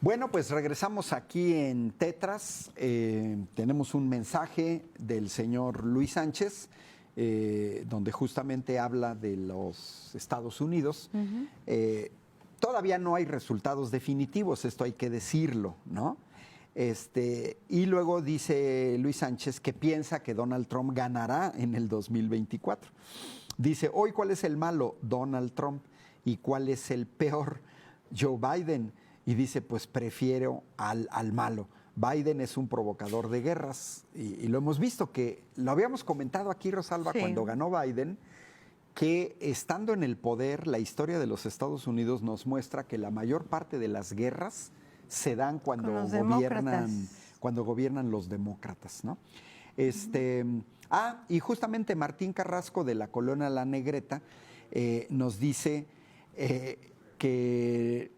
Bueno, pues regresamos aquí en Tetras. Tenemos un mensaje del señor Luis Sánchez, donde justamente habla de los Estados Unidos. Todavía no hay resultados definitivos, esto hay que decirlo, ¿no? Y luego dice Luis Sánchez que piensa que Donald Trump ganará en el 2024. Dice, hoy, ¿cuál es el malo? Donald Trump. ¿Y cuál es el peor? Joe Biden. Y dice, pues prefiero al malo. Biden es un provocador de guerras y lo hemos visto, que lo habíamos comentado aquí, Rosalba, sí, cuando ganó Biden, que estando en el poder, la historia de los Estados Unidos nos muestra que la mayor parte de las guerras se dan cuando gobiernan los demócratas, ¿no? Y justamente Martín Carrasco de la colonia La Negreta nos dice que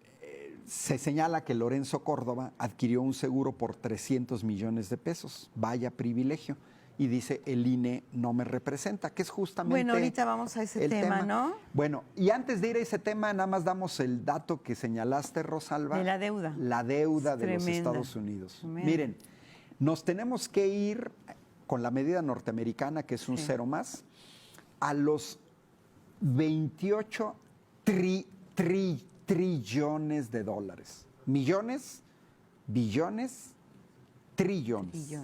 se señala que Lorenzo Córdoba adquirió un seguro por 300 millones de pesos. Vaya privilegio. Y dice, el INE no me representa, que es justamente... Bueno, ahorita vamos a ese tema, ¿no? Bueno, y antes de ir a ese tema, nada más damos el dato que señalaste, Rosalba. De la deuda. La deuda de los Estados Unidos. Tremenda. Miren, nos tenemos que ir con la medida norteamericana, que es un cero más, a los 28 trillones de dólares. Millones, billones, trillones.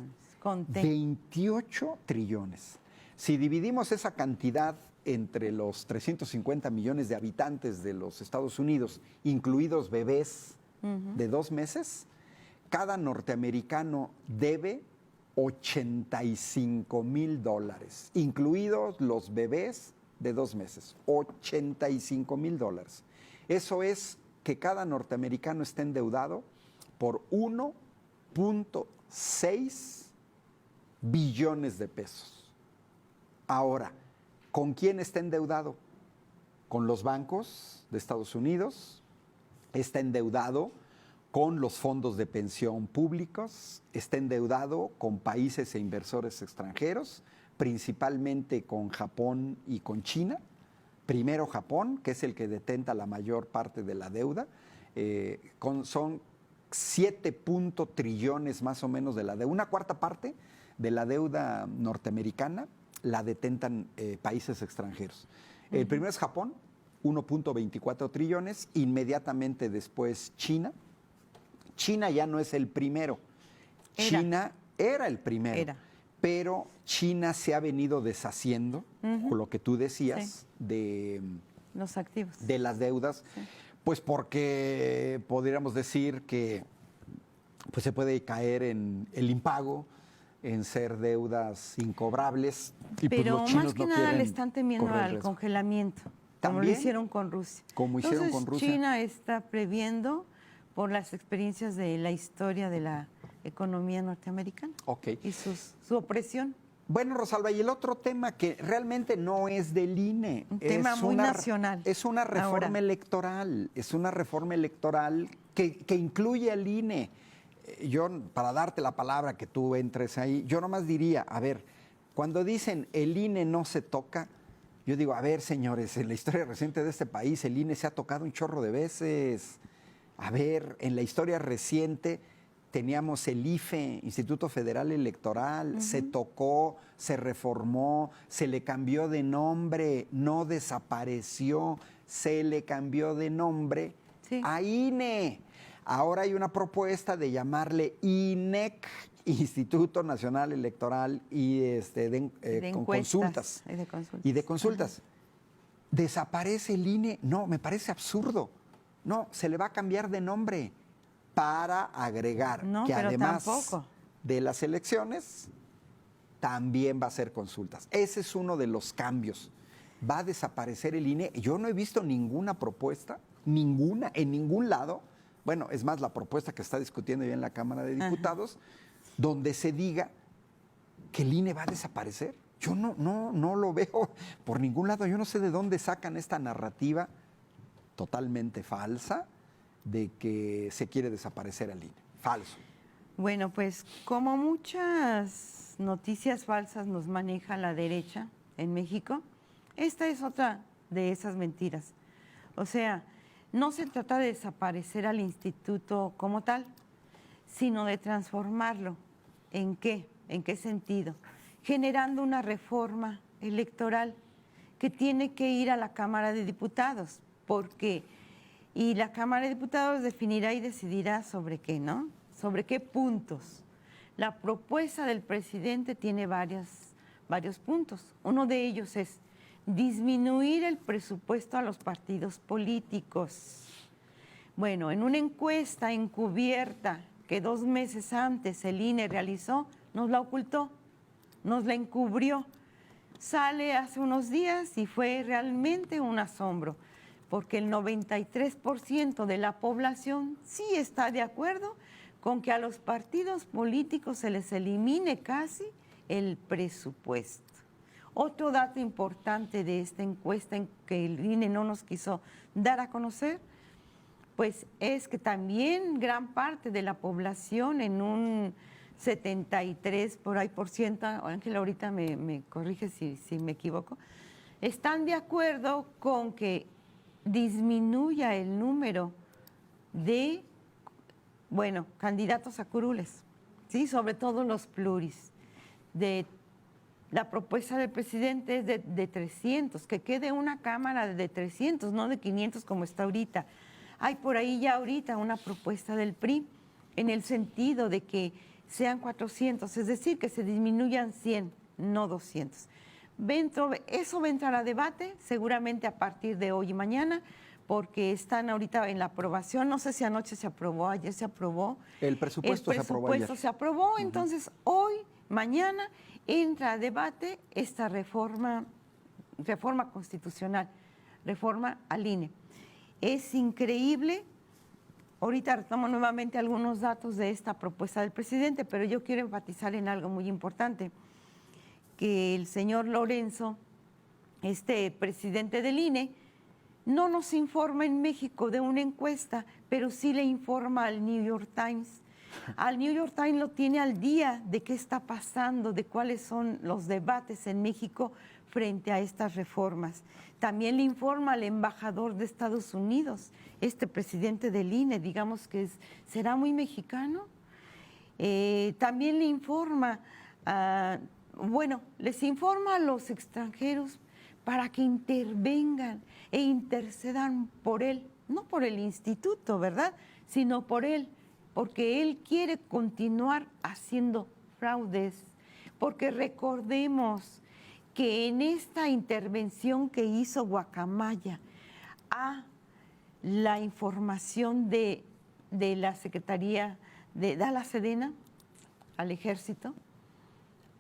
28 trillones. Si dividimos esa cantidad entre los 350 millones de habitantes de los Estados Unidos, incluidos bebés de 2 meses, cada norteamericano debe $85,000, incluidos los bebés de 2 meses. $85,000. Eso es que cada norteamericano esté endeudado por 1.6 billones de pesos. Ahora, ¿con quién está endeudado? Con los bancos de Estados Unidos, está endeudado con los fondos de pensión públicos, está endeudado con países e inversores extranjeros, principalmente con Japón y con China. Primero Japón, que es el que detenta la mayor parte de la deuda, son 7 trillones más o menos de la deuda, una cuarta parte de la deuda norteamericana la detentan países extranjeros. El primero es Japón, 1.24 trillones, inmediatamente después China. China ya no es el primero, China era el primero, pero China se ha venido deshaciendo, con lo que tú decías, de los activos, de las deudas, pues porque podríamos decir que pues se puede caer en el impago, en ser deudas incobrables. Y pero pues los chinos más que no nada le están temiendo al congelamiento, como lo hicieron con Rusia. Como hicieron con Rusia. China está previendo por las experiencias de la historia de la economía norteamericana y su opresión. Bueno, Rosalba, y el otro tema que realmente no es del INE. Un tema muy nacional. Es una reforma electoral. Es una reforma electoral que incluye al INE. Yo, para darte la palabra que tú entres ahí, yo nomás diría, a ver, cuando dicen el INE no se toca, yo digo, a ver, señores, en la historia reciente de este país el INE se ha tocado un chorro de veces. A ver, en la historia reciente teníamos el IFE, Instituto Federal Electoral, se tocó, se reformó, se le cambió de nombre, no desapareció, se le cambió de nombre a INE. Ahora hay una propuesta de llamarle INEC, Instituto Nacional Electoral, y con consultas. Y de consultas. ¿Desaparece el INE? No, me parece absurdo. No, se le va a cambiar de nombre para agregar que además de las elecciones, también va a ser consultas. Ese es uno de los cambios. Va a desaparecer el INE. Yo no he visto ninguna propuesta, ninguna, en ningún lado. Bueno, es más, la propuesta que está discutiendo ya en la Cámara de Diputados, donde se diga que el INE va a desaparecer. Yo no lo veo por ningún lado. Yo no sé de dónde sacan esta narrativa totalmente falsa de que se quiere desaparecer al INE. Falso. Bueno, pues como muchas noticias falsas nos maneja la derecha en México, esta es otra de esas mentiras. O sea, no se trata de desaparecer al instituto como tal, sino de transformarlo. ¿En qué? ¿En qué sentido? Generando una reforma electoral que tiene que ir a la Cámara de Diputados, y la Cámara de Diputados definirá y decidirá sobre qué, ¿no? Sobre qué puntos. La propuesta del presidente tiene varios puntos. Uno de ellos es disminuir el presupuesto a los partidos políticos. Bueno, en una encuesta encubierta que 2 meses antes el INE realizó, nos la ocultó, nos la encubrió. Sale hace unos días y fue realmente un asombro, porque el 93% de la población sí está de acuerdo con que a los partidos políticos se les elimine casi el presupuesto. Otro dato importante de esta encuesta en que el INE no nos quiso dar a conocer, pues es que también gran parte de la población, en un 73 por ahí por ciento, Ángela ahorita me corrige si me equivoco, están de acuerdo con que disminuya el número de, candidatos a curules, ¿sí? Sobre todo los pluris. La propuesta del presidente es de 300, que quede una cámara de 300, no de 500 como está ahorita. Hay por ahí ya ahorita una propuesta del PRI en el sentido de que sean 400, es decir, que se disminuyan 100, no 200. Eso va a entrar a debate seguramente a partir de hoy y mañana, porque están ahorita en la aprobación. No sé si anoche se aprobó, ayer se aprobó. El presupuesto se aprobó ayer. Se aprobó, entonces hoy, mañana, entra a debate esta reforma constitucional, reforma al INE. Es increíble. Ahorita retomo nuevamente algunos datos de esta propuesta del presidente, pero yo quiero enfatizar en algo muy importante, que el señor Lorenzo, presidente del INE, no nos informa en México de una encuesta, pero sí le informa al New York Times. Al New York Times lo tiene al día de qué está pasando, de cuáles son los debates en México frente a estas reformas. También le informa al embajador de Estados Unidos, presidente del INE, digamos que será muy mexicano. También le informa, les informa a los extranjeros para que intervengan e intercedan por él, no por el instituto, ¿verdad?, sino por él, porque él quiere continuar haciendo fraudes, porque recordemos que en esta intervención que hizo Guacamaya a la información de la Secretaría de la Sedena al Ejército,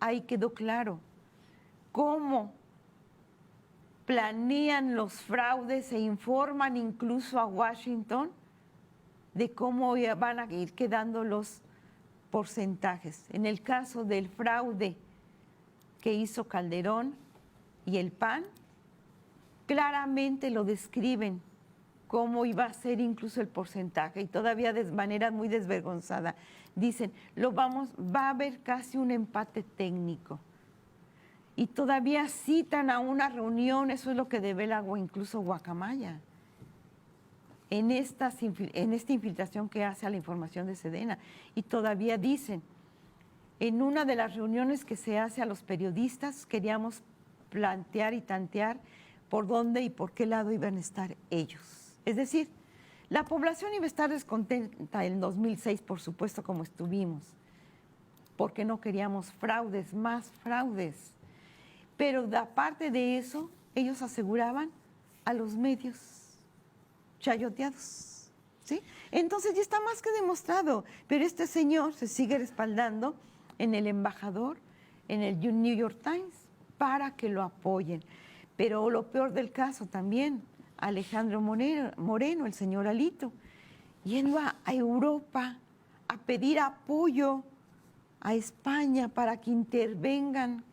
ahí quedó claro cómo planean los fraudes e informan incluso a Washington de cómo van a ir quedando los porcentajes. En el caso del fraude que hizo Calderón y el PAN, claramente lo describen cómo iba a ser incluso el porcentaje, y todavía de manera muy desvergonzada dicen, va a haber casi un empate técnico. Y todavía citan a una reunión, eso es lo que devela incluso Guacamaya, en esta infiltración que hace a la información de Sedena. Y todavía dicen, en una de las reuniones que se hace a los periodistas, queríamos plantear y tantear por dónde y por qué lado iban a estar ellos. Es decir, la población iba a estar descontenta en 2006, por supuesto, como estuvimos, porque no queríamos fraudes, más fraudes. Pero aparte de eso, ellos aseguraban a los medios chayoteados, ¿sí? Entonces ya está más que demostrado, pero este señor se sigue respaldando en el embajador, en el New York Times, para que lo apoyen. Pero lo peor del caso también, Alejandro Moreno, el señor Alito, yendo a Europa a pedir apoyo a España para que intervengan,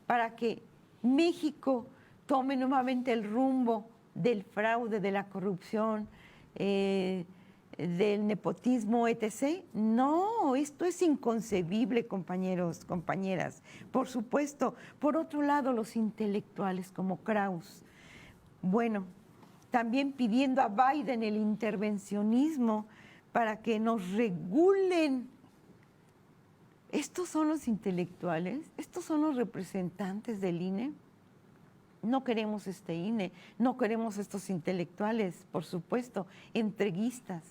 para que México tome nuevamente el rumbo del fraude, de la corrupción, del nepotismo, etc. No, esto es inconcebible, compañeros, compañeras. Por supuesto, por otro lado, los intelectuales como Krauss. Bueno, también pidiendo a Biden el intervencionismo para que nos regulen. ¿Estos son los intelectuales? ¿Estos son los representantes del INE? No queremos este INE, no queremos estos intelectuales, por supuesto, entreguistas,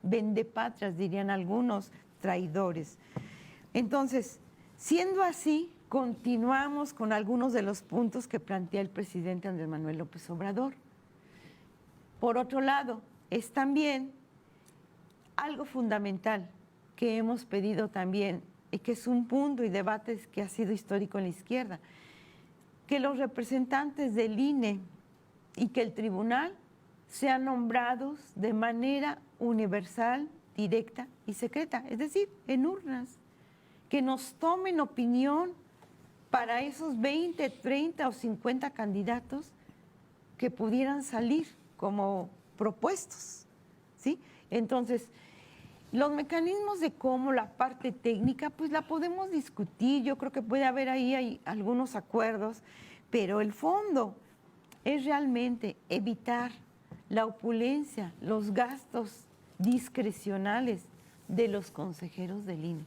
vendepatrias, dirían algunos, traidores. Entonces, siendo así, continuamos con algunos de los puntos que plantea el presidente Andrés Manuel López Obrador. Por otro lado, es también algo fundamental que hemos pedido también, y que es un punto y debate que ha sido histórico en la izquierda, que los representantes del INE y que el tribunal sean nombrados de manera universal, directa y secreta, es decir, en urnas, que nos tomen opinión para esos 20, 30 o 50 candidatos que pudieran salir como propuestos, ¿sí? Entonces, los mecanismos de cómo la parte técnica, pues la podemos discutir, yo creo que puede haber ahí algunos acuerdos, pero el fondo es realmente evitar la opulencia, los gastos discrecionales de los consejeros del INE.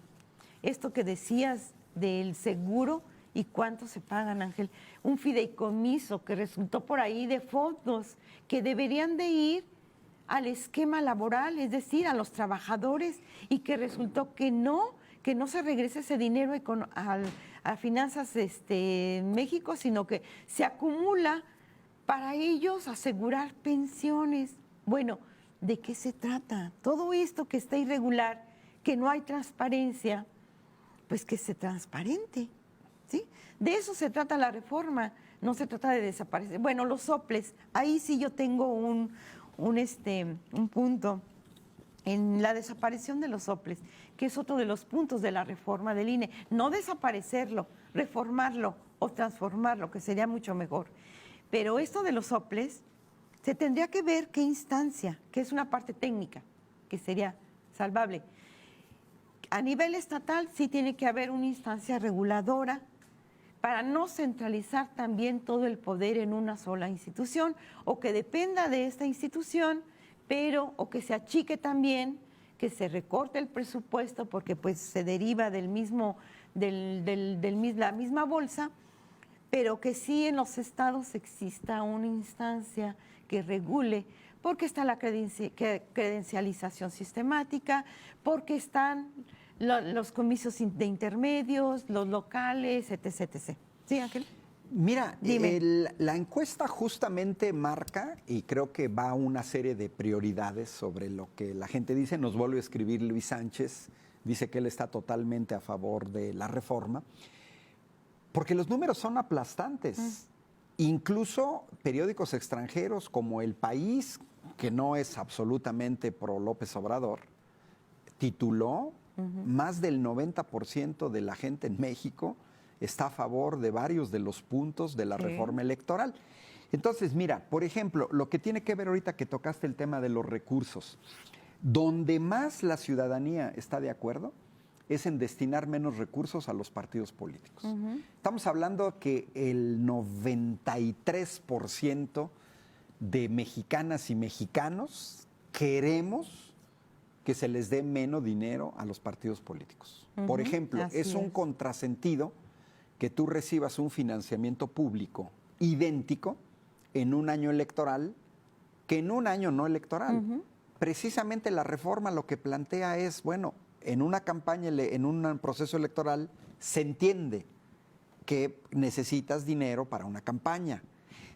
Esto que decías del seguro y cuánto se pagan, Ángel, un fideicomiso que resultó por ahí de fondos que deberían de ir al esquema laboral, es decir, a los trabajadores, y que resultó que no se regrese ese dinero a finanzas México, sino que se acumula para ellos asegurar pensiones. Bueno, ¿de qué se trata? Todo esto que está irregular, que no hay transparencia, pues que se transparente, ¿sí? De eso se trata la reforma, no se trata de desaparecer. Bueno, los soples, ahí sí yo tengo un punto en la desaparición de los soples, que es otro de los puntos de la reforma del INE. No desaparecerlo, reformarlo o transformarlo, que sería mucho mejor. Pero esto de los soples, se tendría que ver qué instancia, que es una parte técnica, que sería salvable. A nivel estatal sí tiene que haber una instancia reguladora para no centralizar también todo el poder en una sola institución, o que dependa de esta institución, pero o que se achique también, que se recorte el presupuesto porque pues se deriva la misma bolsa, pero que sí en los estados exista una instancia que regule, porque está la credencialización sistemática, porque están los comicios de intermedios, los locales, etc., etc. ¿Sí, Ángel? Mira, la encuesta justamente marca, y creo que va a una serie de prioridades sobre lo que la gente dice. Nos vuelve a escribir Luis Sánchez, dice que él está totalmente a favor de la reforma, porque los números son aplastantes. Incluso periódicos extranjeros como El País, que no es absolutamente pro López Obrador, tituló más del 90% de la gente en México está a favor de varios de los puntos de la reforma electoral. Entonces, mira, por ejemplo, lo que tiene que ver ahorita que tocaste el tema de los recursos, donde más la ciudadanía está de acuerdo es en destinar menos recursos a los partidos políticos. Estamos hablando que el 93% de mexicanas y mexicanos queremos que se les dé menos dinero a los partidos políticos. Por ejemplo, es un contrasentido que tú recibas un financiamiento público idéntico en un año electoral que en un año no electoral. Precisamente la reforma lo que plantea es, bueno, en una campaña, en un proceso electoral, se entiende que necesitas dinero para una campaña.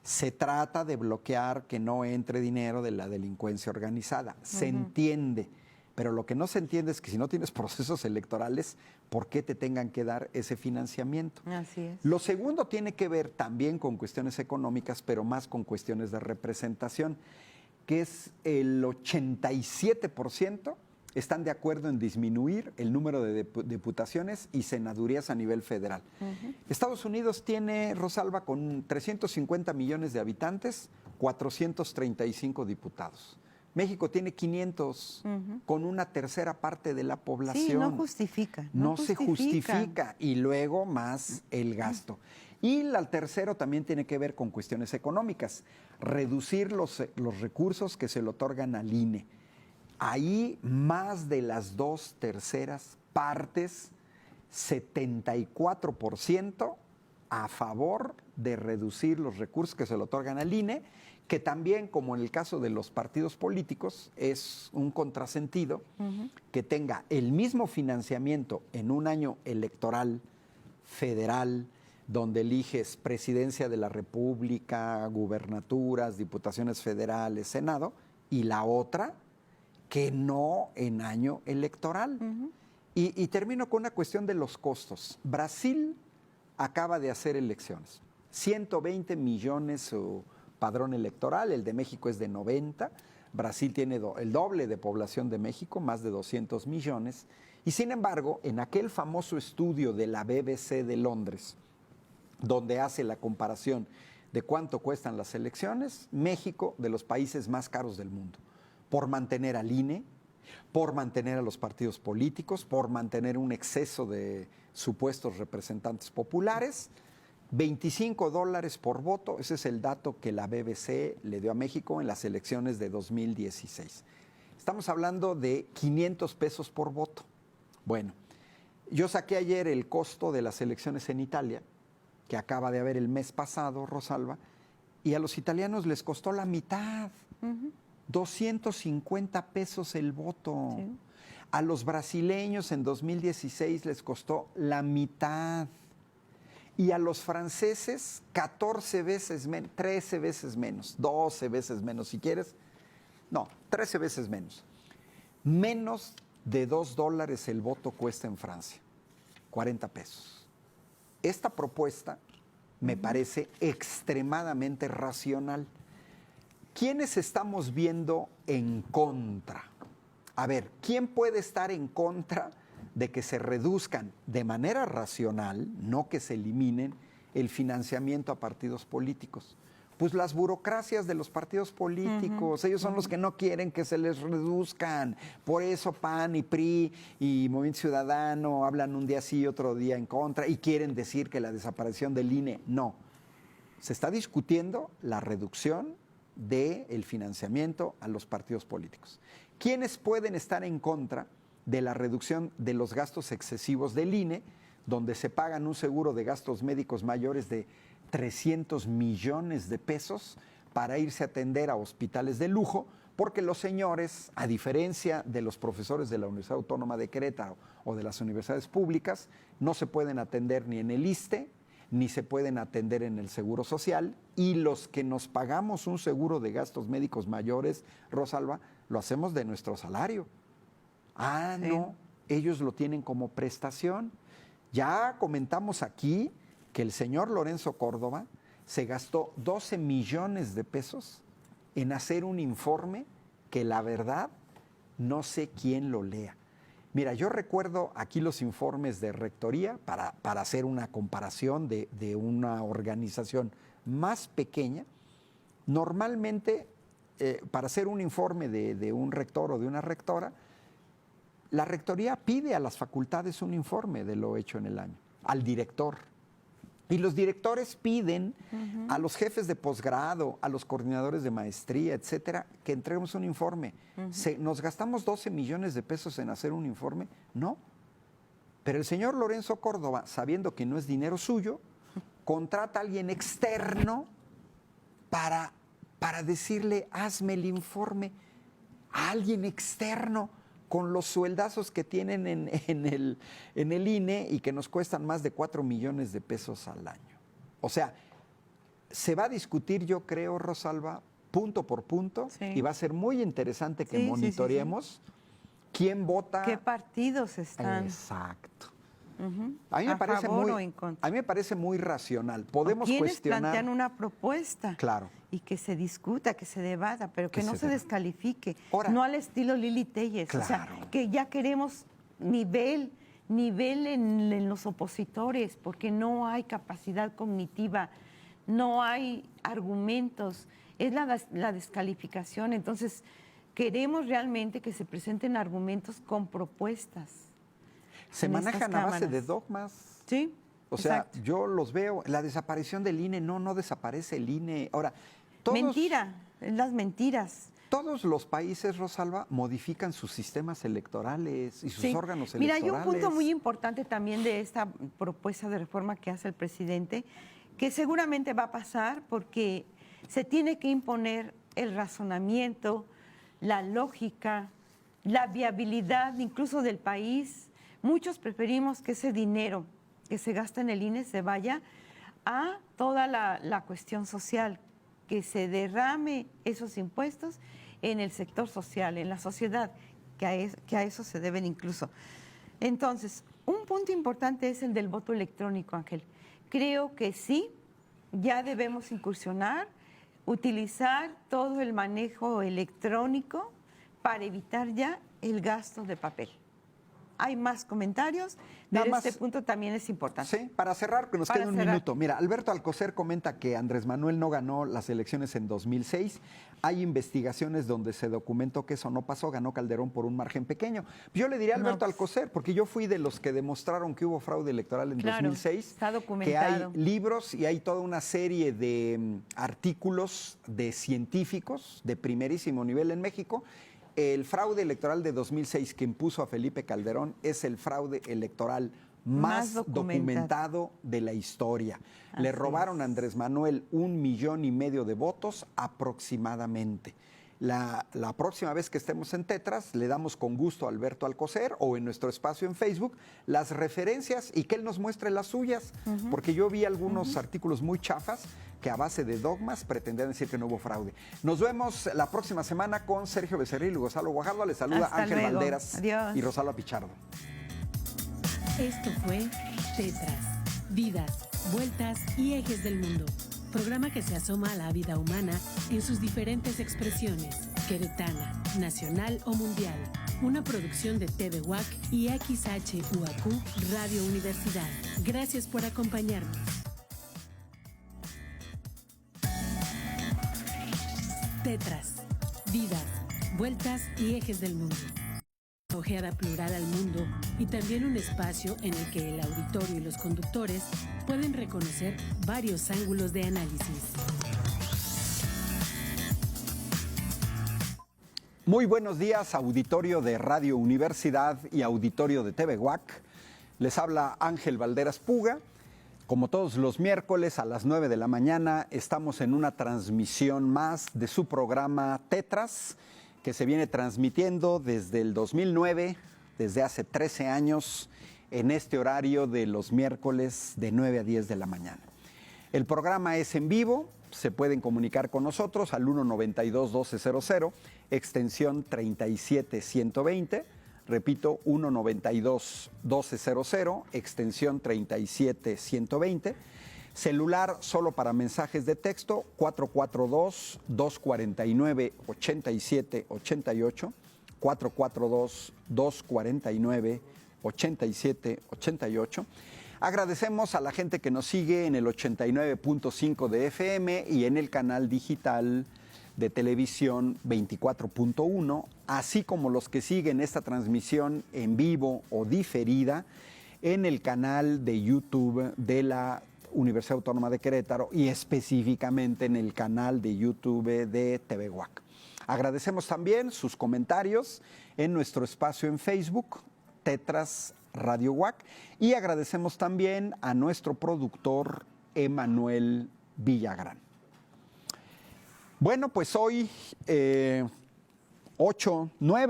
Se trata de bloquear que no entre dinero de la delincuencia organizada. Se entiende. Pero lo que no se entiende es que si no tienes procesos electorales, ¿por qué te tengan que dar ese financiamiento? Así es. Lo segundo tiene que ver también con cuestiones económicas, pero más con cuestiones de representación, que es el 87% están de acuerdo en disminuir el número de diputaciones y senadurías a nivel federal. Estados Unidos tiene, Rosalba, con 350 millones de habitantes, 435 diputados. México tiene 500, con una tercera parte de la población. Sí, no justifica. No se justifica, y luego más el gasto. Y el tercero también tiene que ver con cuestiones económicas, reducir los recursos que se le otorgan al INE. Ahí más de las 2/3 partes, 74% a favor de reducir los recursos que se le otorgan al INE, que también, como en el caso de los partidos políticos, es un contrasentido que tenga el mismo financiamiento en un año electoral federal, donde eliges presidencia de la República, gubernaturas, diputaciones federales, Senado, y la otra que no en año electoral. Y termino con una cuestión de los costos. Brasil acaba de hacer elecciones. 120 millones su padrón electoral, el de México es de 90. Brasil tiene el doble de población de México, más de 200 millones. Y sin embargo, en aquel famoso estudio de la BBC de Londres, donde hace la comparación de cuánto cuestan las elecciones, México de los países más caros del mundo, por mantener al INE, por mantener a los partidos políticos, por mantener un exceso de supuestos representantes populares, $25 por voto, ese es el dato que la BBC le dio a México en las elecciones de 2016. Estamos hablando de 500 pesos por voto. Bueno, yo saqué ayer el costo de las elecciones en Italia, que acaba de haber el mes pasado, Rosalba, y a los italianos les costó la mitad, 250 pesos el voto. Sí. A los brasileños en 2016 les costó la mitad. Y a los franceses 14 veces menos, 13 veces menos, 12 veces menos si quieres. No, 13 veces menos. Menos de $2 el voto cuesta en Francia, 40 pesos. Esta propuesta me parece extremadamente racional. ¿Quiénes estamos viendo en contra? A ver, ¿quién puede estar en contra de que se reduzcan de manera racional, no que se eliminen, el financiamiento a partidos políticos? Pues las burocracias de los partidos políticos, ellos son los que no quieren que se les reduzcan. Por eso PAN y PRI y Movimiento Ciudadano hablan un día sí y otro día en contra y quieren decir que la desaparición del INE, no. Se está discutiendo la reducción del financiamiento a los partidos políticos. ¿Quiénes pueden estar en contra de la reducción de los gastos excesivos del INE, donde se pagan un seguro de gastos médicos mayores de 300 millones de pesos para irse a atender a hospitales de lujo, porque los señores, a diferencia de los profesores de la Universidad Autónoma de Querétaro o de las universidades públicas, no se pueden atender ni en el ISSSTE, ni se pueden atender en el Seguro Social, y los que nos pagamos un seguro de gastos médicos mayores, Rosalba, lo hacemos de nuestro salario. Ah, sí. No, ellos lo tienen como prestación. Ya comentamos aquí que el señor Lorenzo Córdoba se gastó 12 millones de pesos en hacer un informe que la verdad no sé quién lo lea. Mira, yo recuerdo aquí los informes de rectoría para hacer una comparación de una organización más pequeña. Normalmente, para hacer un informe de un rector o de una rectora, la rectoría pide a las facultades un informe de lo hecho en el año, al director. Y los directores piden a los jefes de posgrado, a los coordinadores de maestría, etcétera, que entreguemos un informe. ¿Nos gastamos 12 millones de pesos en hacer un informe? No. Pero el señor Lorenzo Córdoba, sabiendo que no es dinero suyo, contrata a alguien externo para decirle, hazme el informe, a alguien externo, con los sueldazos que tienen en el INE y que nos cuestan más de 4 millones de pesos al año. O sea, se va a discutir, yo creo, Rosalba, punto por punto, sí. Y va a ser muy interesante que monitoreemos quién vota. ¿Qué partidos están? Exacto. A mí me parece muy racional. Podemos cuestionar. Plantean una propuesta. Claro. Y que se discuta, que se debata, pero que no se descalifique. Ahora, no al estilo Lili Téllez. Claro. O sea, que ya queremos nivel en los opositores, porque no hay capacidad cognitiva, no hay argumentos. Es la descalificación. Entonces, queremos realmente que se presenten argumentos con propuestas. Se manejan a base de dogmas. Sí. O sea, Exacto. yo los veo, la desaparición del INE, no desaparece el INE. Ahora, Mentira, las mentiras. todos los países, Rosalba, modifican sus sistemas electorales y sus Sí. órganos Mira, electorales. hay un punto muy importante también de esta propuesta de reforma que hace el presidente, que seguramente va a pasar porque se tiene que imponer el razonamiento, la lógica, la viabilidad incluso del país. Muchos preferimos que ese dinero que se gasta en el INE se vaya a toda la cuestión social, que se derrame esos impuestos en el sector social, en la sociedad, que a eso se deben incluso. Entonces, un punto importante es el del voto electrónico, Ángel. Creo que sí, ya debemos incursionar, utilizar todo el manejo electrónico para evitar ya el gasto de papel. Hay más comentarios, Nada pero más, este punto también es importante. Sí, para cerrar, que nos Para queda un cerrar. minuto. Mira, Alberto Alcocer comenta que Andrés Manuel no ganó las elecciones en 2006. Hay investigaciones donde se documentó que eso no pasó, ganó Calderón por un margen pequeño. Yo le diría a No, Alberto pues. Alcocer, porque yo fui de los que demostraron que hubo fraude electoral en Claro, 2006. está Que documentado. hay libros y hay toda una serie de artículos de científicos de primerísimo nivel en México. El fraude electoral de 2006 que impuso a Felipe Calderón es el fraude electoral más documentado de la historia. Le Así robaron es. a Andrés Manuel 1,5 millones de votos aproximadamente. La próxima vez que estemos en Tetras, le damos con gusto a Alberto Alcocer o en nuestro espacio en Facebook las referencias y que él nos muestre las suyas, porque yo vi algunos artículos muy chafas que a base de dogmas pretendían decir que no hubo fraude. Nos vemos la próxima semana con Sergio Becerril y Gonzalo Guajardo. Les saluda Hasta Ángel luego. Valderas Adiós. y Rosalba Pichardo. Esto fue Tetras, Vidas, Vueltas y Ejes del Mundo. Programa que se asoma a la vida humana en sus diferentes expresiones, queretana, nacional o mundial. Una producción de TV UAC y XHUAQ Radio Universidad. Gracias por acompañarnos. Tetras, Vidas, Vueltas y Ejes del Mundo. Ojeada plural al mundo y también un espacio en el que el auditorio y los conductores pueden reconocer varios ángulos de análisis. Muy buenos días, auditorio de Radio Universidad y auditorio de TV UAC. Les habla Ángel Valderas Puga. Como todos los miércoles a las 9 de la mañana estamos en una transmisión más de su programa Tetras, que se viene transmitiendo desde el 2009, desde hace 13 años, en este horario de los miércoles de 9 a 10 de la mañana. El programa es en vivo, se pueden comunicar con nosotros al 192-1200, extensión 37120, repito, 192-1200, extensión 37120. Celular solo para mensajes de texto, 442-249-8788, 442-249-8788. Agradecemos a la gente que nos sigue en el 89.5 de FM y en el canal digital de televisión 24.1, así como los que siguen esta transmisión en vivo o diferida en el canal de YouTube de la Universidad Autónoma de Querétaro y específicamente en el canal de YouTube de TV UAC. Agradecemos también sus comentarios en nuestro espacio en Facebook, Tetras Radio UAC, y agradecemos también a nuestro productor Emanuel Villagrán. Bueno, pues hoy, 9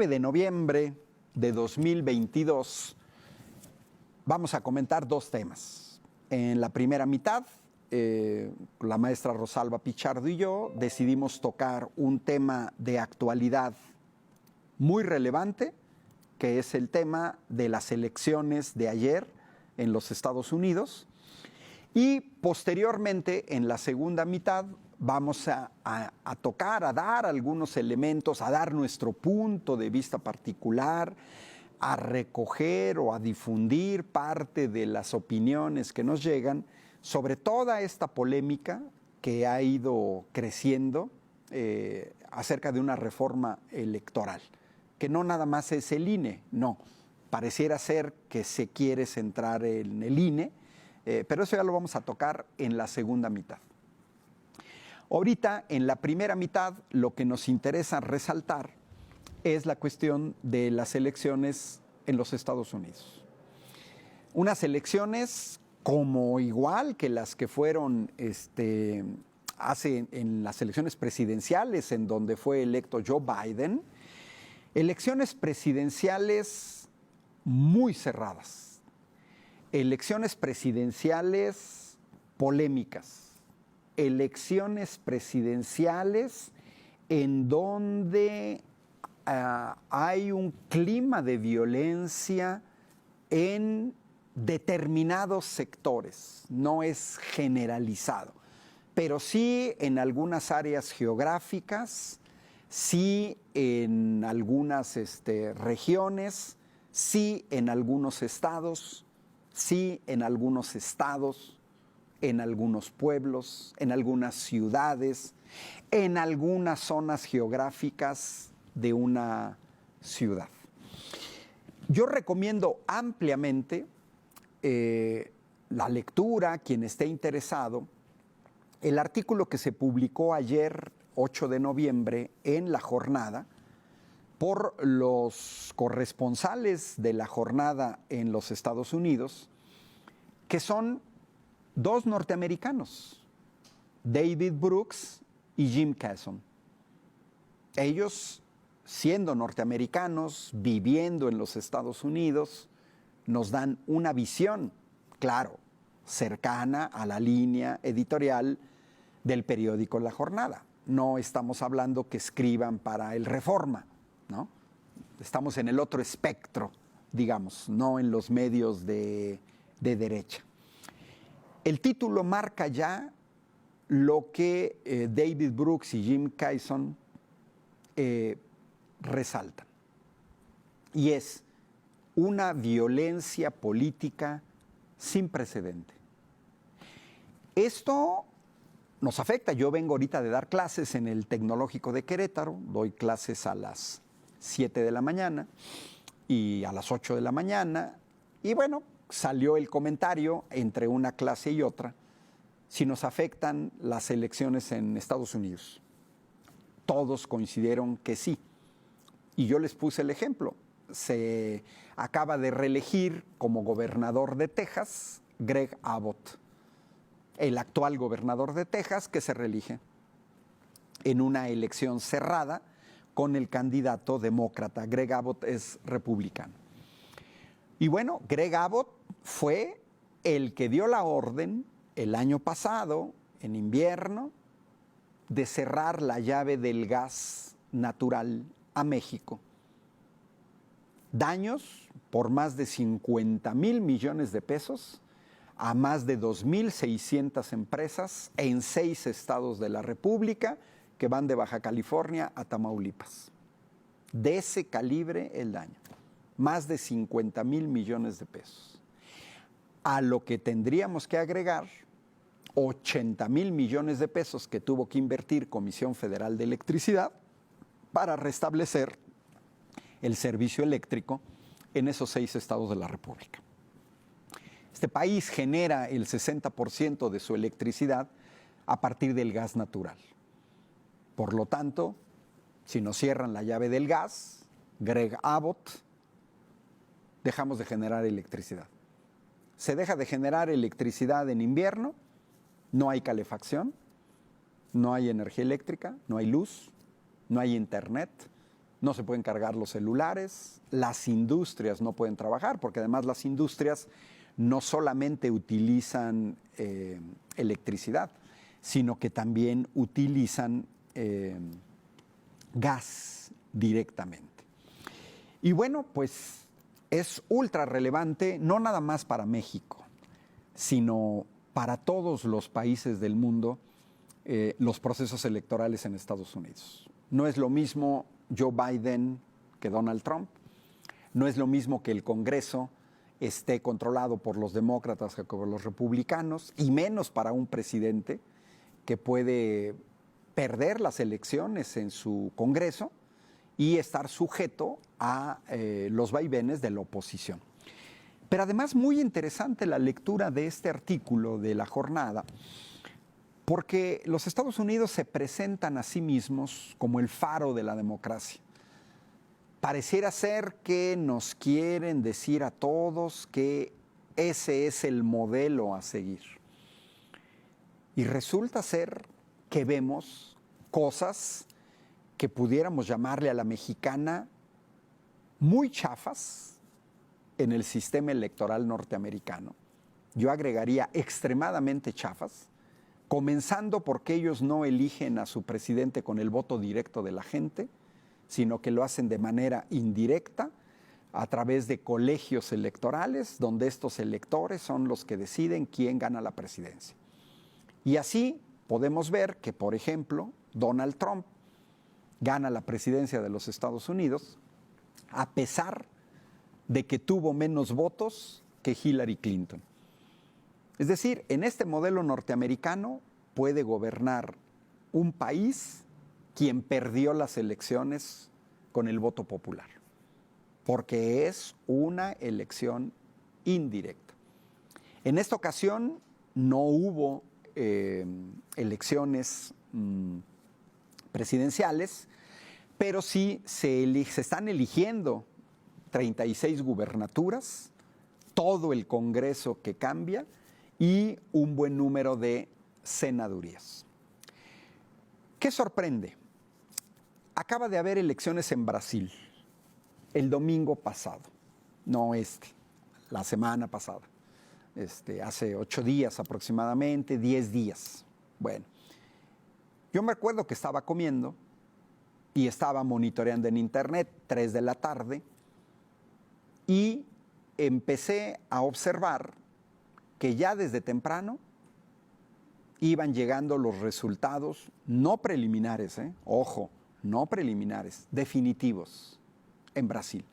de noviembre de 2022, vamos a comentar dos temas. En la primera mitad, la maestra Rosalba Pichardo y yo decidimos tocar un tema de actualidad muy relevante, que es el tema de las elecciones de ayer en los Estados Unidos. Y posteriormente, en la segunda mitad, vamos a tocar, a dar algunos elementos, a dar nuestro punto de vista particular, a recoger o a difundir parte de las opiniones que nos llegan sobre toda esta polémica que ha ido creciendo acerca de una reforma electoral, que no nada más es el INE, no, pareciera ser que se quiere centrar en el INE pero eso ya lo vamos a tocar en la segunda mitad. Ahorita, en la primera mitad, lo que nos interesa resaltar es la cuestión de las elecciones en los Estados Unidos. Unas elecciones como igual que las que fueron hace en las elecciones presidenciales, en donde fue electo Joe Biden, elecciones presidenciales muy cerradas, elecciones presidenciales polémicas, elecciones presidenciales en donde hay un clima de violencia en determinados sectores, no es generalizado, pero sí en algunas áreas geográficas, sí en algunas regiones, sí en algunos estados, sí en algunos estados, en algunos pueblos, en algunas ciudades, en algunas zonas geográficas de una ciudad. Yo recomiendo ampliamente la lectura, quien esté interesado, el artículo que se publicó ayer, 8 de noviembre, en La Jornada, por los corresponsales de La Jornada en los Estados Unidos, que son dos norteamericanos, David Brooks y Jim Casson. Ellos, siendo norteamericanos, viviendo en los Estados Unidos, nos dan una visión, claro, cercana a la línea editorial del periódico La Jornada. No estamos hablando que escriban para el Reforma, ¿no? Estamos en el otro espectro, digamos, no en los medios de derecha. El título marca ya lo que David Brooks y Jim Casson resaltan, y es una violencia política sin precedente. Esto nos afecta. Yo vengo ahorita de dar clases en el Tecnológico de Querétaro, doy clases a las 7 de la mañana y a las 8 de la mañana, y bueno, salió el comentario entre una clase y otra, si nos afectan las elecciones en Estados Unidos. Todos coincidieron que sí, y yo les puse el ejemplo. Se acaba de reelegir como gobernador de Texas Greg Abbott, el actual gobernador de Texas, que se reelige en una elección cerrada con el candidato demócrata. Greg Abbott es republicano. Y bueno, Greg Abbott fue el que dio la orden el año pasado, en invierno, de cerrar la llave del gas natural a México. Daños por más de 50,000 millones de pesos a más de 2,600 empresas en 6 estados de la República, que van de Baja California a Tamaulipas. De ese calibre el daño, más de 50,000 millones de pesos. A lo que tendríamos que agregar 80,000 millones de pesos que tuvo que invertir Comisión Federal de Electricidad para restablecer el servicio eléctrico en esos 6 estados de la República. Este país genera el 60% de su electricidad a partir del gas natural. Por lo tanto, si nos cierran la llave del gas, Greg Abbott, dejamos de generar electricidad. Se deja de generar electricidad en invierno, no hay calefacción, no hay energía eléctrica, no hay luz, no hay internet, no se pueden cargar los celulares, las industrias no pueden trabajar, porque además las industrias no solamente utilizan electricidad, sino que también utilizan gas directamente. Y bueno, pues es ultra relevante, no nada más para México, sino para todos los países del mundo, los procesos electorales en Estados Unidos. No es lo mismo Joe Biden que Donald Trump, no es lo mismo que el Congreso esté controlado por los demócratas que por los republicanos, y menos para un presidente que puede perder las elecciones en su Congreso y estar sujeto a los vaivenes de la oposición. Pero además muy interesante la lectura de este artículo de La Jornada, porque los Estados Unidos se presentan a sí mismos como el faro de la democracia. Pareciera ser que nos quieren decir a todos que ese es el modelo a seguir. Y resulta ser que vemos cosas que pudiéramos llamarle a la mexicana muy chafas en el sistema electoral norteamericano. Yo agregaría extremadamente chafas, comenzando porque ellos no eligen a su presidente con el voto directo de la gente, sino que lo hacen de manera indirecta, a través de colegios electorales, donde estos electores son los que deciden quién gana la presidencia. Y así podemos ver que, por ejemplo, Donald Trump gana la presidencia de los Estados Unidos, a pesar de que tuvo menos votos que Hillary Clinton. Es decir, en este modelo norteamericano puede gobernar un país quien perdió las elecciones con el voto popular, porque es una elección indirecta. En esta ocasión no hubo elecciones presidenciales, pero sí se están eligiendo 36 gubernaturas, todo el Congreso que cambia y un buen número de senadurías. ¿Qué sorprende? Acaba de haber elecciones en Brasil el domingo pasado, no la semana pasada, hace 8 días aproximadamente, 10 días. Bueno, yo me acuerdo que estaba comiendo y estaba monitoreando en internet, 3 de la tarde, y empecé a observar que ya desde temprano iban llegando los resultados, no preliminares, ojo, no preliminares, definitivos en Brasil.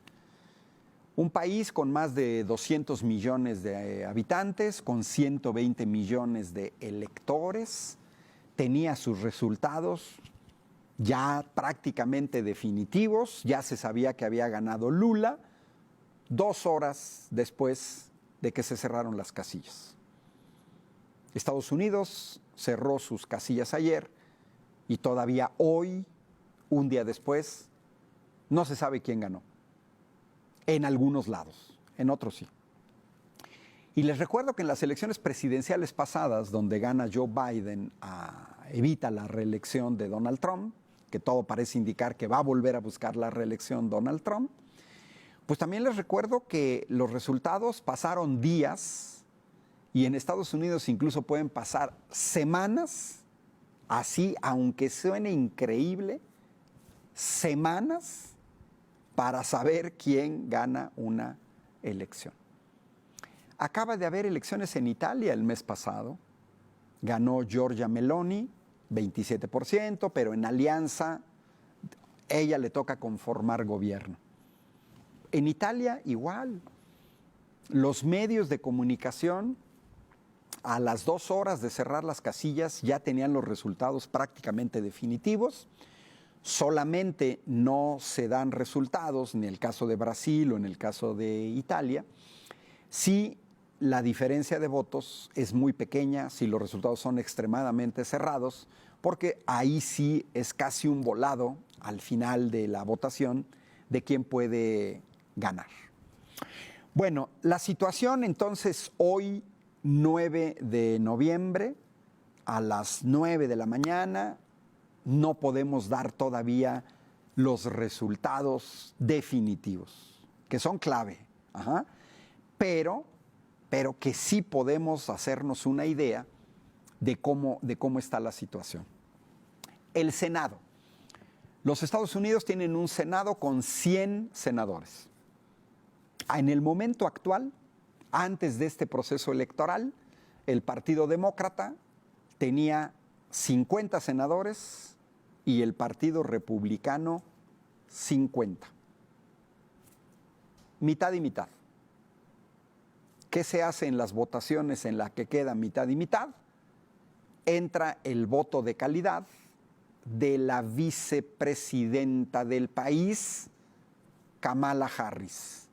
Un país con más de 200 millones de habitantes, con 120 millones de electores, tenía sus resultados ya prácticamente definitivos, ya se sabía que había ganado Lula, 2 horas después de que se cerraron las casillas. Estados Unidos cerró sus casillas ayer y todavía hoy, un día después, no se sabe quién ganó. En algunos lados, en otros sí. Y les recuerdo que en las elecciones presidenciales pasadas, donde gana Joe Biden, evita la reelección de Donald Trump, que todo parece indicar que va a volver a buscar la reelección Donald Trump, pues también les recuerdo que los resultados pasaron días y en Estados Unidos incluso pueden pasar semanas, así, aunque suene increíble, semanas para saber quién gana una elección. Acaba de haber elecciones en Italia el mes pasado. Ganó Giorgia Meloni, 27%, pero en alianza ella le toca conformar gobierno. En Italia igual. Los medios de comunicación a las 2 horas de cerrar las casillas ya tenían los resultados prácticamente definitivos. Solamente no se dan resultados, en el caso de Brasil o en el caso de Italia, si la diferencia de votos es muy pequeña, si los resultados son extremadamente cerrados, porque ahí sí es casi un volado al final de la votación de quién puede ganar. Bueno, la situación entonces hoy, 9 de noviembre, a las 9 de la mañana, no podemos dar todavía los resultados definitivos, que son clave, pero que sí podemos hacernos una idea de cómo está la situación. El Senado. Los Estados Unidos tienen un Senado con 100 senadores. En el momento actual, antes de este proceso electoral, el Partido Demócrata tenía 50 senadores y el Partido Republicano 50. Mitad y mitad. ¿Qué se hace en las votaciones en las que queda mitad y mitad? Entra el voto de calidad de la vicepresidenta del país, Kamala Harris.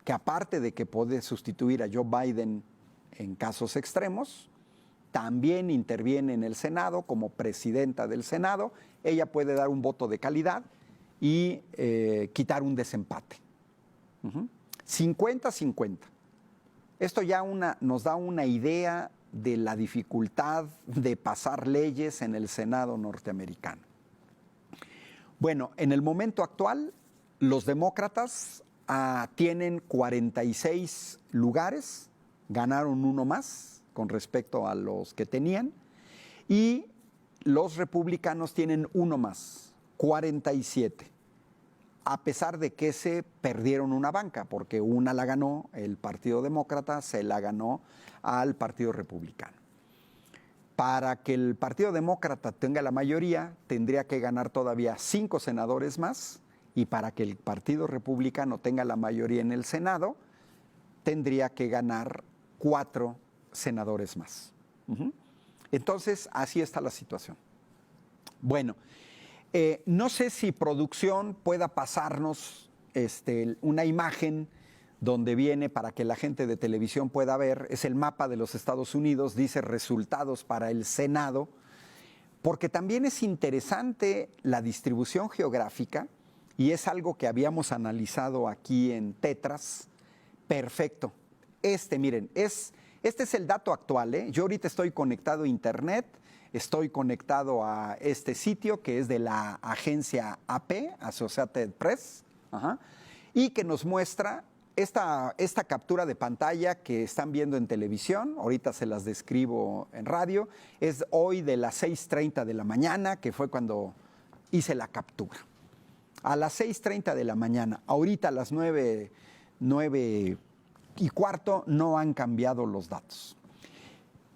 que aparte de que puede sustituir a Joe Biden en casos extremos, también interviene en el Senado como presidenta del Senado. Ella puede dar un voto de calidad y quitar un desempate. 50-50. Esto ya nos da una idea de la dificultad de pasar leyes en el Senado norteamericano. Bueno, en el momento actual, los demócratas tienen 46 lugares, ganaron uno más con respecto a los que tenían, y los republicanos tienen uno más, 47, a pesar de que se perdieron una banca, porque una la ganó el Partido Demócrata, se la ganó al Partido Republicano. Para que el Partido Demócrata tenga la mayoría, tendría que ganar todavía 5 senadores más, y para que el Partido Republicano tenga la mayoría en el Senado, tendría que ganar 4 senadores más. Entonces, así está la situación. Bueno, no sé si producción pueda pasarnos una imagen donde viene para que la gente de televisión pueda ver. Es el mapa de los Estados Unidos, dice resultados para el Senado, porque también es interesante la distribución geográfica y es algo que habíamos analizado aquí en Tetras. Perfecto. Miren, este es el dato actual, ¿eh? Yo ahorita estoy conectado a Internet, estoy conectado a este sitio que es de la agencia AP, Associated Press, y que nos muestra esta captura de pantalla que están viendo en televisión. Ahorita se las describo en radio. Es hoy de las 6:30 de la mañana, que fue cuando hice la captura. A las 6:30 de la mañana, ahorita a las 9:15 no han cambiado los datos.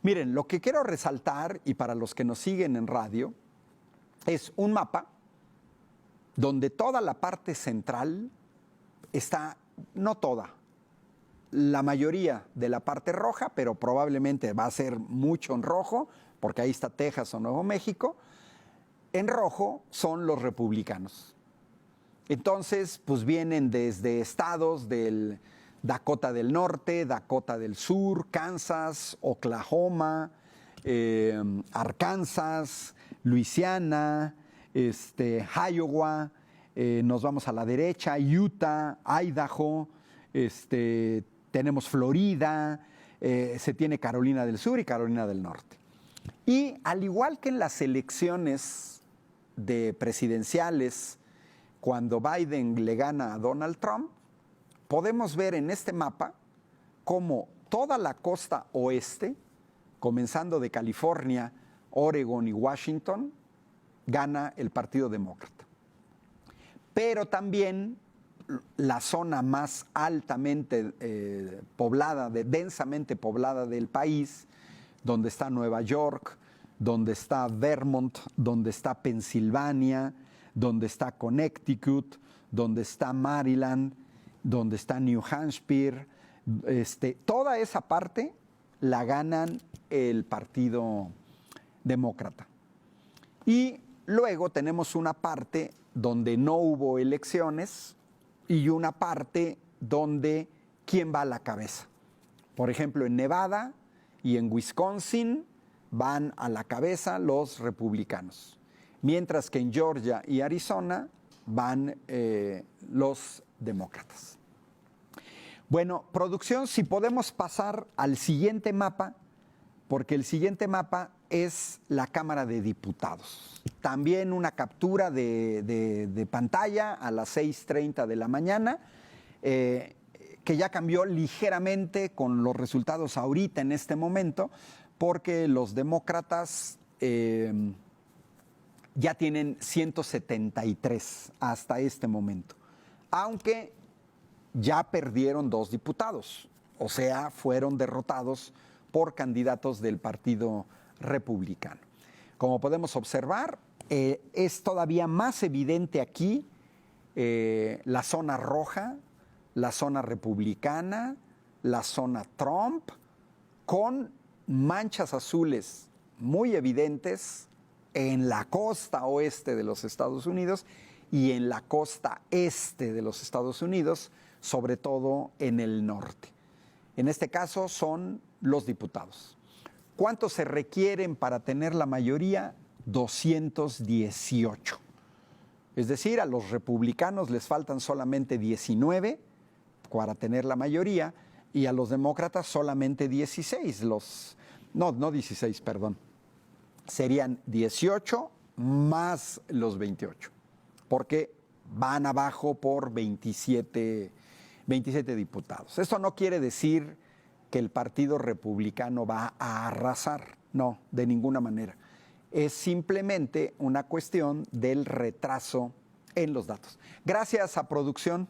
Miren, lo que quiero resaltar, y para los que nos siguen en radio, es un mapa donde toda la parte central está, no toda, la mayoría de la parte roja, pero probablemente va a ser mucho en rojo, porque ahí está Texas o Nuevo México. En rojo son los republicanos. Entonces, pues vienen desde estados del Dakota del Norte, Dakota del Sur, Kansas, Oklahoma, Arkansas, Luisiana, Iowa, nos vamos a la derecha, Utah, Idaho, tenemos Florida, se tiene Carolina del Sur y Carolina del Norte. Y al igual que en las elecciones presidenciales, cuando Biden le gana a Donald Trump, podemos ver en este mapa cómo toda la costa oeste, comenzando de California, Oregon y Washington, gana el Partido Demócrata. Pero también la zona más altamente poblada, densamente poblada del país, donde está Nueva York, donde está Vermont, donde está Pensilvania, donde está Connecticut, donde está Maryland, donde está New Hampshire, toda esa parte la ganan el Partido Demócrata. Y luego tenemos una parte donde no hubo elecciones y una parte donde quién va a la cabeza. Por ejemplo, en Nevada y en Wisconsin van a la cabeza los republicanos, mientras que en Georgia y Arizona van los demócratas. Bueno, producción, si podemos pasar al siguiente mapa, porque el siguiente mapa es la Cámara de Diputados. También una captura de pantalla a las 6:30 de la mañana, que ya cambió ligeramente con los resultados ahorita en este momento, porque los demócratas ya tienen 173 hasta este momento, aunque ya perdieron 2 diputados, o sea, fueron derrotados por candidatos del Partido Republicano. Como podemos observar, es todavía más evidente aquí la zona roja, la zona republicana, la zona Trump, con manchas azules muy evidentes en la costa oeste de los Estados Unidos y en la costa este de los Estados Unidos sobre todo en el norte. En este caso son los diputados. ¿Cuántos se requieren para tener la mayoría? 218. Es decir, a los republicanos les faltan solamente 19 para tener la mayoría y a los demócratas solamente 16. No 16, perdón. Serían 18 más los 28, porque van abajo por 27 diputados. Esto no quiere decir que el Partido Republicano va a arrasar, no, de ninguna manera. Es simplemente una cuestión del retraso en los datos. Gracias a producción.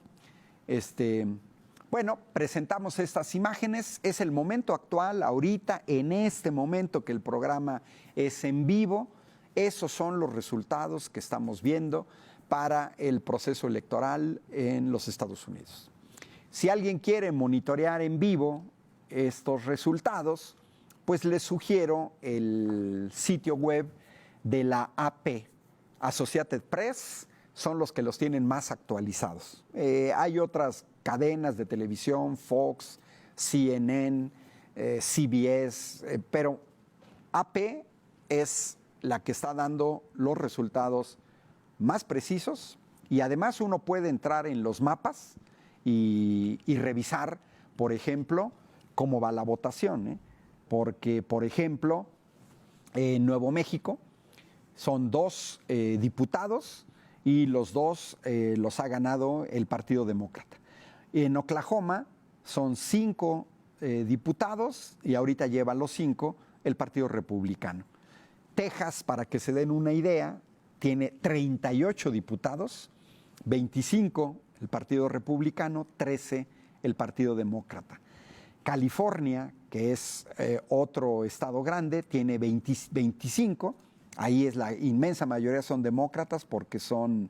Bueno, presentamos estas imágenes. Es el momento actual, ahorita, en este momento que el programa es en vivo. Esos son los resultados que estamos viendo para el proceso electoral en los Estados Unidos. Si alguien quiere monitorear en vivo estos resultados, pues les sugiero el sitio web de la AP, Associated Press, son los que los tienen más actualizados. Hay otras cadenas de televisión, Fox, CNN, CBS, pero AP es la que está dando los resultados más precisos y además uno puede entrar en los mapas y revisar, por ejemplo, cómo va la votación, porque, por ejemplo, en Nuevo México son 2 diputados y los 2 los ha ganado el Partido Demócrata. En Oklahoma son 5 diputados y ahorita lleva los 5 el Partido Republicano. Texas, para que se den una idea, tiene 38 diputados, 25 el Partido Republicano, 13 el Partido Demócrata. California, que es otro estado grande, tiene 25, ahí es la inmensa mayoría son demócratas porque son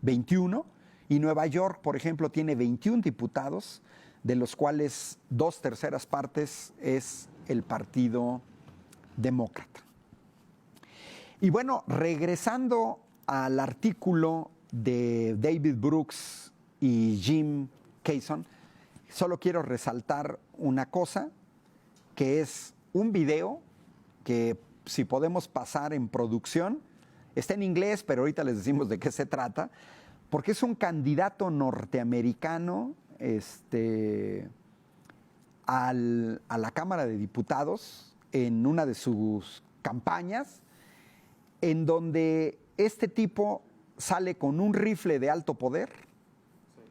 21, y Nueva York, por ejemplo, tiene 21 diputados, de los cuales 2/3 partes es el Partido Demócrata. Y bueno, regresando al artículo de David Brooks y Jim Kayson, solo quiero resaltar una cosa, que es un video que si podemos pasar en producción, está en inglés, pero ahorita les decimos de qué se trata, porque es un candidato norteamericano a la Cámara de Diputados en una de sus campañas, en donde este tipo sale con un rifle de alto poder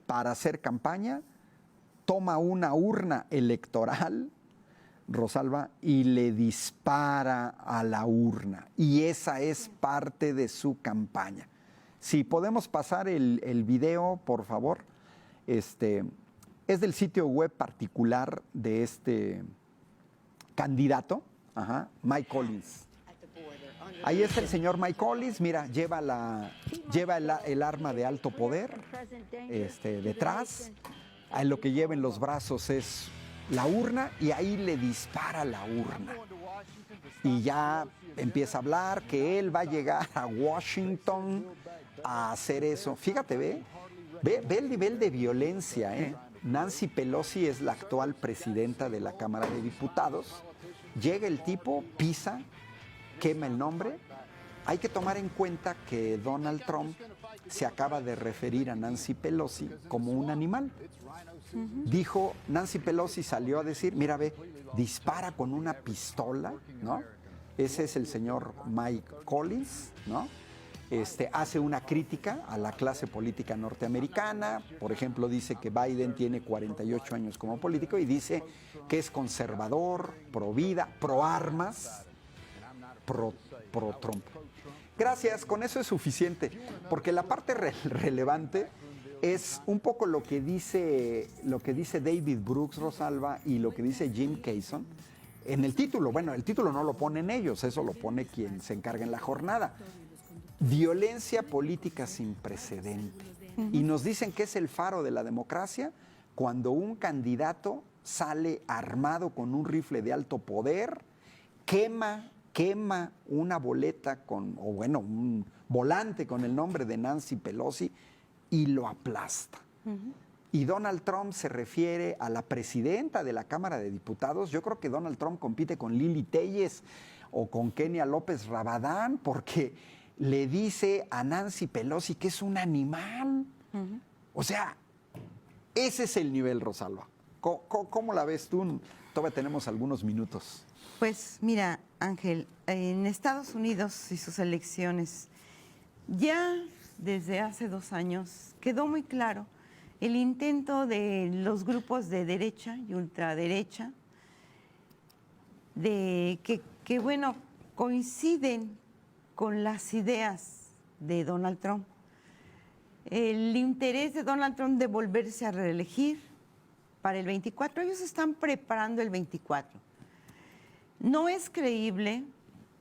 para hacer campaña, toma una urna electoral, Rosalba, y le dispara a la urna. Y esa es parte de su campaña. Si podemos pasar el video, por favor. Es del sitio web particular de este candidato, Mike Collins. Ahí está el señor Mike Collins, mira, lleva el arma de alto poder detrás. Ahí lo que lleva en los brazos es la urna y ahí le dispara la urna. Y ya empieza a hablar que él va a llegar a Washington a hacer eso. Fíjate, ve el nivel de violencia, Nancy Pelosi es la actual presidenta de la Cámara de Diputados. Llega el tipo, pisa, quema el nombre. Hay que tomar en cuenta que Donald Trump se acaba de referir a Nancy Pelosi como un animal. Dijo, Nancy Pelosi salió a decir, mira, ve, dispara con una pistola, ¿no? Ese es el señor Mike Collins, ¿no? Hace una crítica a la clase política norteamericana. Por ejemplo, dice que Biden tiene 48 años como político y dice que es conservador, pro vida, pro armas, pro Trump. Gracias, con eso es suficiente, porque la parte relevante es un poco lo que dice David Brooks, Rosalba, y lo que dice Jim Kayson en el título. Bueno, el título no lo ponen ellos, eso lo pone quien se encarga en la jornada. Violencia política sin precedente. Y nos dicen que es el faro de la democracia cuando un candidato sale armado con un rifle de alto poder, quema una boleta un volante con el nombre de Nancy Pelosi y lo aplasta. y Donald Trump se refiere a la presidenta de la Cámara de Diputados, yo creo que Donald Trump compite con Lili Téllez o con Kenia López Rabadán, porque le dice a Nancy Pelosi que es un animal. O sea, ese es el nivel, Rosalba. ¿Cómo la ves tú? Todavía tenemos algunos minutos. Pues mira, Ángel, en Estados Unidos y sus elecciones, ya desde hace 2 años quedó muy claro el intento de los grupos de derecha y ultraderecha de que bueno, coinciden con las ideas de Donald Trump. El interés de Donald Trump de volverse a reelegir para el 24, ellos están preparando el 24. No es creíble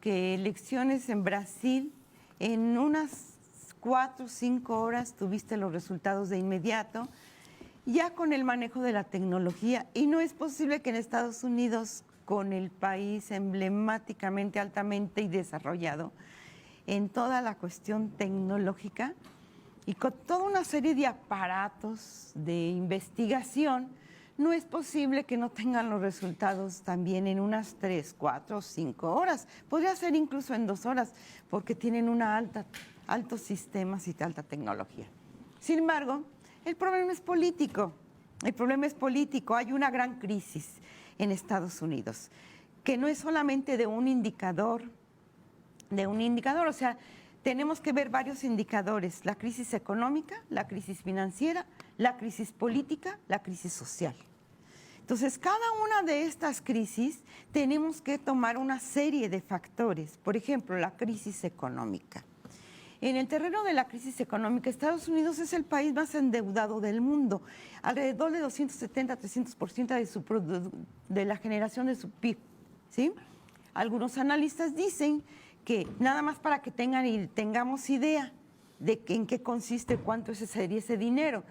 que elecciones en Brasil, en unas 4 o 5 horas tuviste los resultados de inmediato, ya con el manejo de la tecnología, y no es posible que en Estados Unidos, con el país emblemáticamente altamente y desarrollado en toda la cuestión tecnológica y con toda una serie de aparatos de investigación, no es posible que no tengan los resultados también en unas 3, 4 o 5 horas. Podría ser incluso en 2 horas, porque tienen altos sistemas y alta tecnología. Sin embargo, el problema es político. El problema es político. Hay una gran crisis en Estados Unidos, que no es solamente de un indicador, o sea, tenemos que ver varios indicadores: la crisis económica, la crisis financiera, la crisis política, la crisis social. Entonces, cada una de estas crisis tenemos que tomar una serie de factores. Por ejemplo, la crisis económica. En el terreno de la crisis económica, Estados Unidos es el país más endeudado del mundo, alrededor de 270-300% de la generación de su PIB, ¿sí? Algunos analistas dicen que, nada más para que tengamos idea de en qué consiste, cuánto sería ese dinero,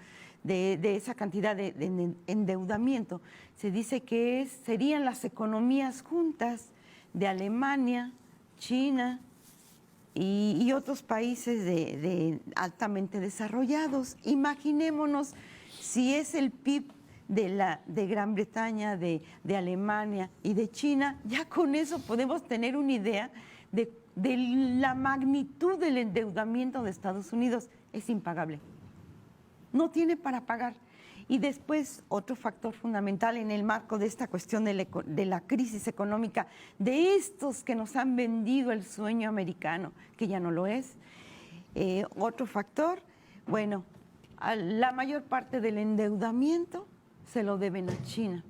de esa cantidad de endeudamiento, se dice que serían las economías juntas de Alemania, China y otros países altamente desarrollados. Imaginémonos si es el PIB de Gran Bretaña, de Alemania y de China, ya con eso podemos tener una idea de la magnitud del endeudamiento de Estados Unidos. Es impagable. No tiene para pagar. Y después, otro factor fundamental en el marco de esta cuestión de la crisis económica, de estos que nos han vendido el sueño americano, que ya no lo es. Otro factor, bueno, la mayor parte del endeudamiento se lo deben a China,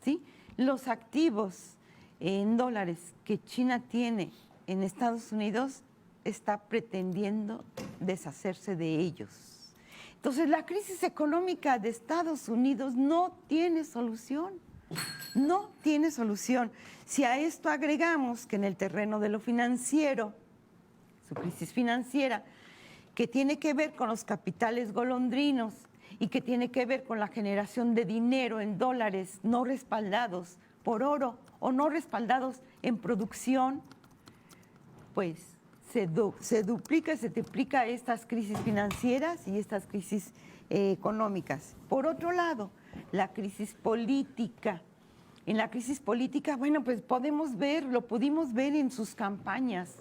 ¿sí? Los activos en dólares que China tiene en Estados Unidos está pretendiendo deshacerse de ellos. Entonces, la crisis económica de Estados Unidos no tiene solución, no tiene solución. Si a esto agregamos que en el terreno de lo financiero, su crisis financiera, que tiene que ver con los capitales golondrinos y que tiene que ver con la generación de dinero en dólares no respaldados por oro o no respaldados en producción, pues se duplica, se triplica estas crisis financieras y estas crisis económicas. Por otro lado, la crisis política. En la crisis política, bueno, pues lo pudimos ver en sus campañas.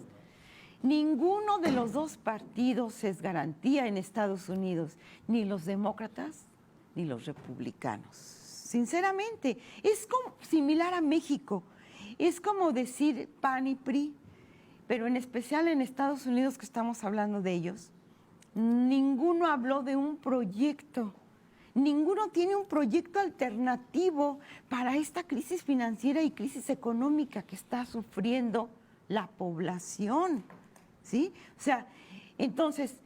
Ninguno de los dos partidos es garantía en Estados Unidos, ni los demócratas ni los republicanos. Sinceramente, es como similar a México. Es como decir PAN y PRI. Pero en especial en Estados Unidos, que estamos hablando de ellos, ninguno habló de un proyecto, ninguno tiene un proyecto alternativo para esta crisis financiera y crisis económica que está sufriendo la población, ¿sí? O sea, entonces,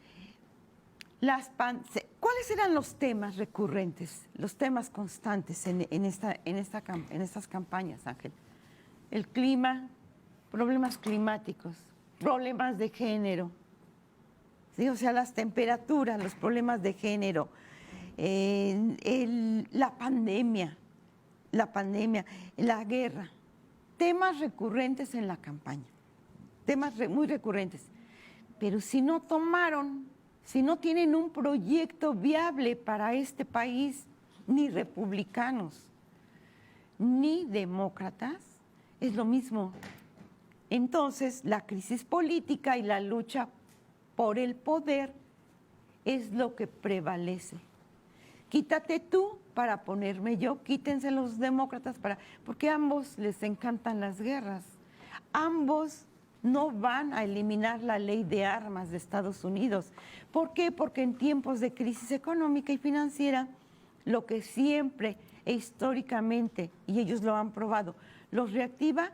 ¿cuáles eran los temas recurrentes, los temas constantes en estas campañas, Ángel? El clima, problemas climáticos, problemas de género, ¿sí? O sea, las temperaturas, los problemas de género, la pandemia, la guerra, temas recurrentes en la campaña, temas muy recurrentes. Pero si no tomaron si no tienen un proyecto viable para este país, ni republicanos, ni demócratas, es lo mismo. Entonces, la crisis política y la lucha por el poder es lo que prevalece. Quítate tú para ponerme yo, quítense los demócratas porque a ambos les encantan las guerras. Ambos no van a eliminar la ley de armas de Estados Unidos. ¿Por qué? Porque en tiempos de crisis económica y financiera, lo que siempre e históricamente, y ellos lo han probado, los reactiva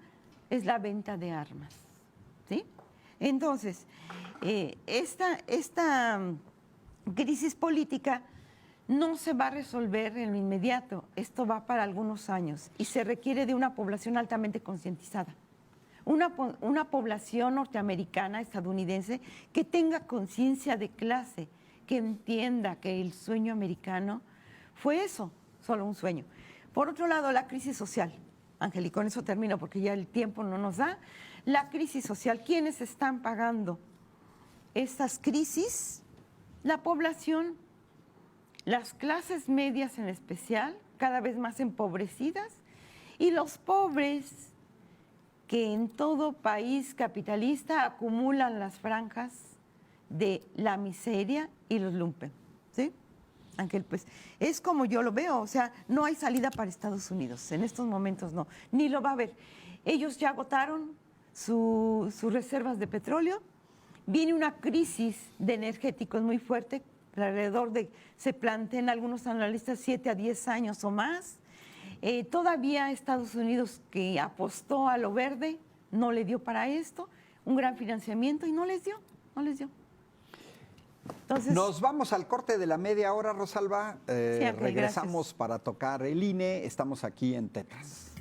es la venta de armas. ¿Sí? Entonces, esta crisis política no se va a resolver en lo inmediato. Esto va para algunos años y se requiere de una población altamente concientizada. Una población norteamericana, estadounidense, que tenga conciencia de clase, que entienda que el sueño americano fue eso, solo un sueño. Por otro lado, la crisis social. Ángel, y con eso termino porque ya el tiempo no nos da. La crisis social, ¿quiénes están pagando estas crisis? La población, las clases medias en especial, cada vez más empobrecidas, y los pobres que en todo país capitalista acumulan las franjas de la miseria y los lumpen. ¿Sí? Ángel, pues es como yo lo veo, o sea, no hay salida para Estados Unidos, en estos momentos no, ni lo va a haber. Ellos ya agotaron sus reservas de petróleo, viene una crisis de energéticos muy fuerte, alrededor de, se plantean algunos analistas, 7 a 10 años o más. Todavía Estados Unidos, que apostó a lo verde, no le dio para esto, un gran financiamiento y no les dio. Entonces, nos vamos al corte de la media hora, Rosalba. Sí, Ángel, regresamos gracias. para tocar el INE. Estamos aquí en Tetras.